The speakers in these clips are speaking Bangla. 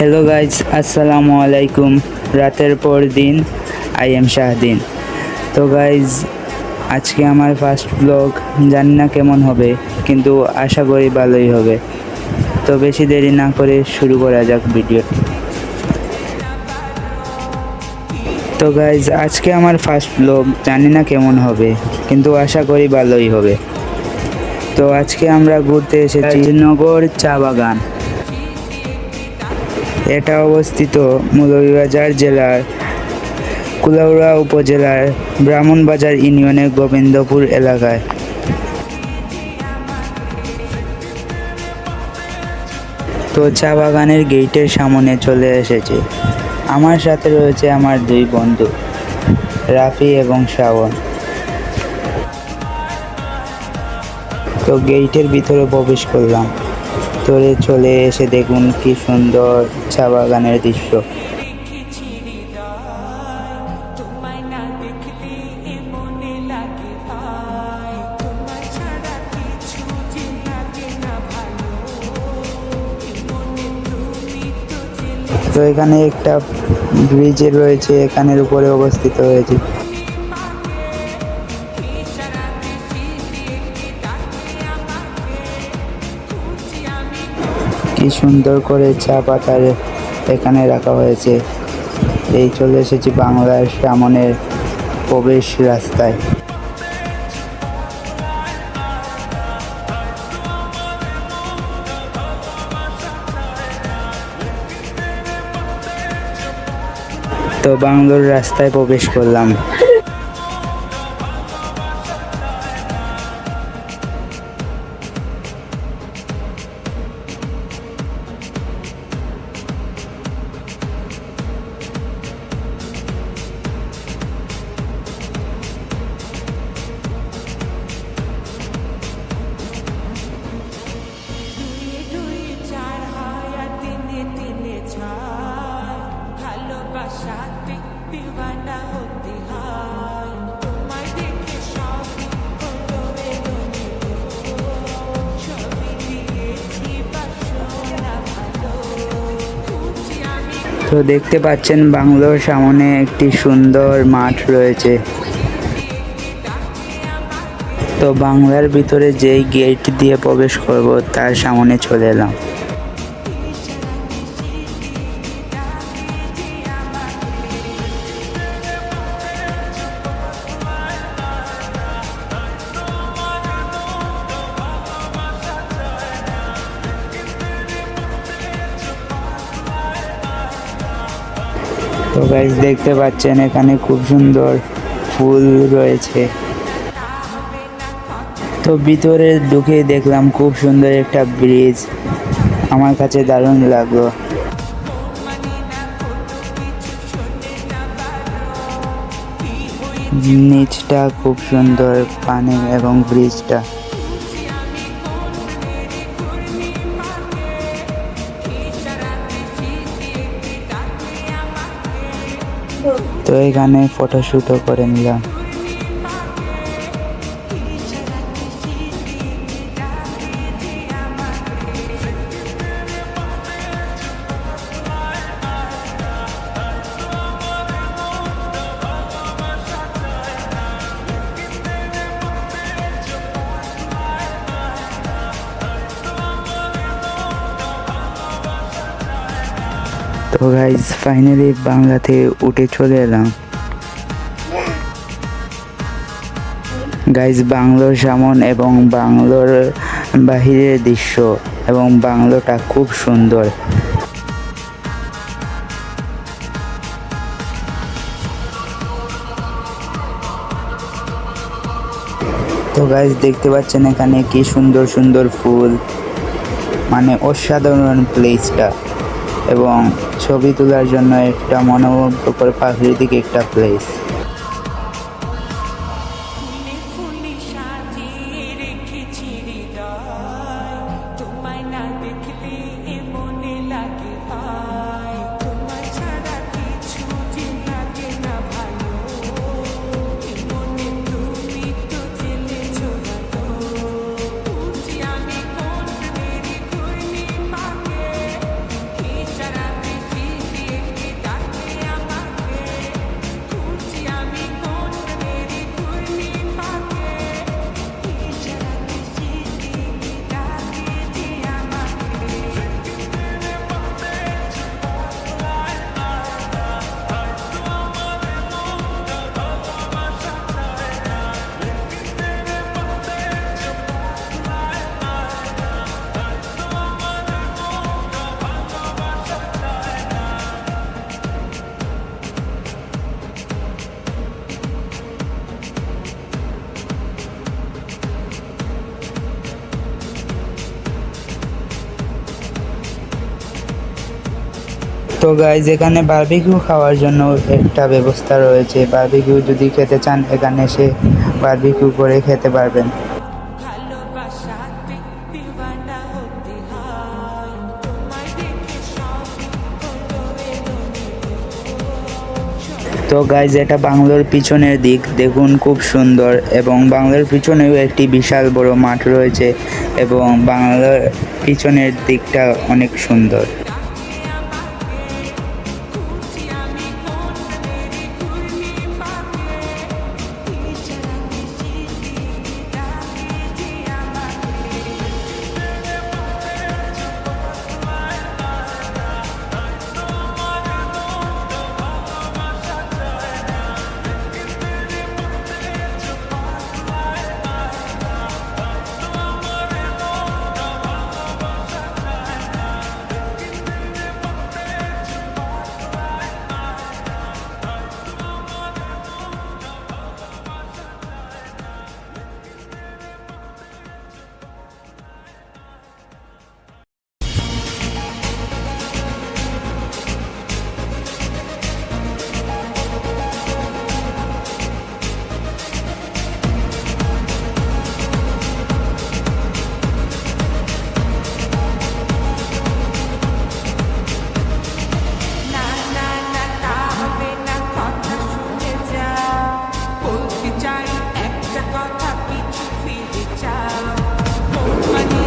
হ্যালো গাইজ, আসসালামু আলাইকুম। রাতের পর দিন, আই এম শাহদিন। তো গাইজ, আজকে আমার ফার্স্ট ব্লগ। জানি না কেমন হবে, কিন্তু আশা করি ভালোই হবে। তো বেশি দেরি না করে শুরু করা যাক ভিডিও। তো গাইজ, আজকে আমার ফার্স্ট ব্লগ। জানি না কেমন হবে, কিন্তু আশা করি ভালোই হবে। তো আজকে আমরা ঘুরতে এসেছি নগর চা বাগান। এটা অবস্থিত মৌলভীবাজার জেলার কুলাউড়া উপজেলার ব্রাহ্মণবাজার ইউনিয়নের গোবিন্দপুর এলাকায়। তো চা বাগানের গেটের সামনে চলে এসেছে। আমার সাথে রয়েছে আমার দুই বন্ধু, রাফি এবং শ্রাবণ। তো গেটের ভিতরে প্রবেশ করলাম। তোরে চলে এসে দেখুন কি সুন্দর চা বাগানের দৃশ্য। তো এখানে একটা ব্রিজ রয়েছে, এখানের উপরে অবস্থিত হয়েছে। কি সুন্দর করে চা পাতা এখানে রাখা হয়েছে। এই চলে এসেছি বাংলার সামনের প্রবেশ রাস্তায়। তো বাংলোর রাস্তায় প্রবেশ করলাম। তো দেখতে পাচ্ছেন বাংলোর সামনে একটি সুন্দর মাঠ রয়েছে। তো বাংলার ভিতরে যেই গেট দিয়ে প্রবেশ করব তার সামনে চলে এলাম। তো গাইস, দেখতে পাচ্ছেন এখানে খুব সুন্দর ফুল রয়েছে। তো ভিতরে ঢুকে দেখলাম খুব সুন্দর একটা ব্রিজ। আমার কাছে দারুণ লাগলো। নিচটা খুব সুন্দর, পানি এবং ব্রিজটা। তো এখানে ফটোশুটও করে নিলাম। তো গাইজ, ফাইনালি বাংলাতে উঠে চলে এলাম। গাইজ, বাংলোর সামনে এবং বাংলোর বাহিরের দৃশ্য এবং বাংলোটা খুব সুন্দর। তো গাইজ, দেখতে পাচ্ছেন এখানে কি সুন্দর সুন্দর ফুল, মানে অসাধারণ প্লেসটা। এবং ছবি তোলার জন্য একটা মনোমুগ্ধকর প্রাকৃতিক একটা প্লেস। তো গাইজ এখানে বারবিকিউ খাওয়ার জন্য একটা ব্যবস্থা রয়েছে। বারবিকিউ যদি খেতে চান এখানে এসে বারবিকিউ করে খেতে পারবেন। তো গাইজ এটা বাংলোর পিছনের দিক, দেখুন খুব সুন্দর, এবং বাংলোর পিছনেও একটি বিশাল বড় মাঠ রয়েছে এবং বাংলোর পিছনের দিকটা অনেক সুন্দর।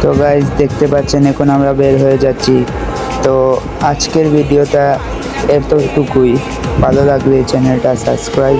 তো গাইজ দেখতে পাচ্ছেন এখন আমরা বের হয়ে যাচ্ছি। তো আজকের ভিডিওটা এতটুকুই। ভালো লাগলে চ্যানেলটা সাবস্ক্রাইব